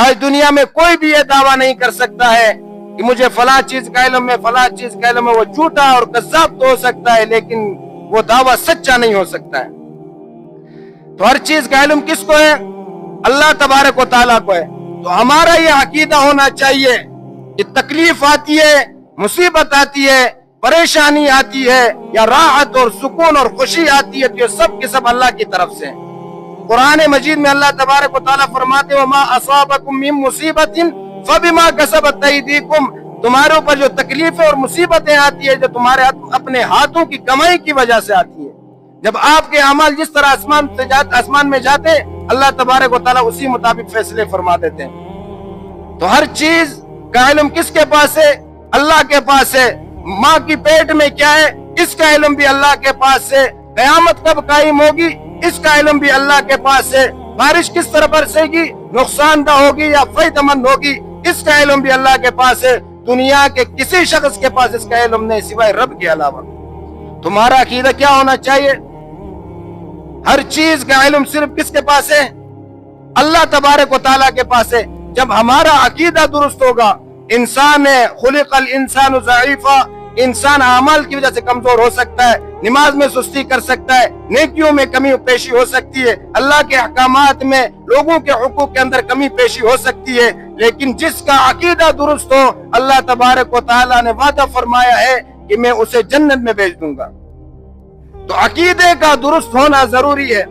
آج دنیا میں کوئی بھی یہ دعویٰ نہیں کر سکتا ہے کہ مجھے فلاں چیز کا علم ہے، فلاں چیز کا علم ہے۔ وہ جھوٹا اور کذاب تو ہو سکتا ہے لیکن وہ دعویٰ سچا نہیں ہو سکتا ہے۔ تو ہر چیز کا علم کس کو ہے؟ اللہ تبارک و تعالیٰ کو ہے۔ تو ہمارا یہ عقیدہ ہونا چاہیے کہ تکلیف آتی ہے، مصیبت آتی ہے، پریشانی آتی ہے، یا راحت اور سکون اور خوشی آتی ہے، تو یہ سب کے سب اللہ کی طرف سے۔ قرآن مجید میں اللہ تبارک و تعالیٰ فرماتے ہیں وَمَا أَصَابَكُم مِّن مُّصِيبَةٍ فَبِمَا كَسَبَتْ أَيْدِيكُم، تمہارے اوپر جو تکلیفیں اور مصیبتیں آتی ہیں جو تمہارے اپنے ہاتھوں کی کمائی کی وجہ سے آتی ہیں۔ جب آپ کے اعمال جس طرح آسمان میں جاتے ہیں، اللہ تبارک و تعالیٰ اسی مطابق فیصلے فرما دیتے ہیں۔ تو ہر چیز کا علم کس کے پاس ہے؟ اللہ کے پاس ہے۔ ماں کی پیٹ میں کیا ہے اس کا علم بھی اللہ کے پاس ہے۔ قیامت کب قائم ہوگی اس کا علم بھی اللہ کے پاس ہے۔ بارش کس طرح برسے گی، نقصان دہ ہوگی یا فائدہ مند ہوگی، اس کا علم بھی اللہ کے پاس ہے۔ دنیا کے کسی شخص کے پاس اس کا علم نہیں سوائے رب کے علاوہ۔ تمہارا عقیدہ کیا ہونا چاہیے؟ ہر چیز کا علم صرف کس کے پاس ہے؟ اللہ تبارک و تعالیٰ کے پاس ہے۔ جب ہمارا عقیدہ درست ہوگا، انسان ہے خلق الانسان ضعیفا، انسان اعمال کی وجہ سے کمزور ہو سکتا ہے، نماز میں سستی کر سکتا ہے، نیکیوں میں کمی پیشی ہو سکتی ہے، اللہ کے احکامات میں لوگوں کے حقوق کے اندر کمی پیشی ہو سکتی ہے، لیکن جس کا عقیدہ درست ہو، اللہ تبارک و تعالیٰ نے وعدہ فرمایا ہے کہ میں اسے جنت میں بھیج دوں گا۔ تو عقیدے کا درست ہونا ضروری ہے۔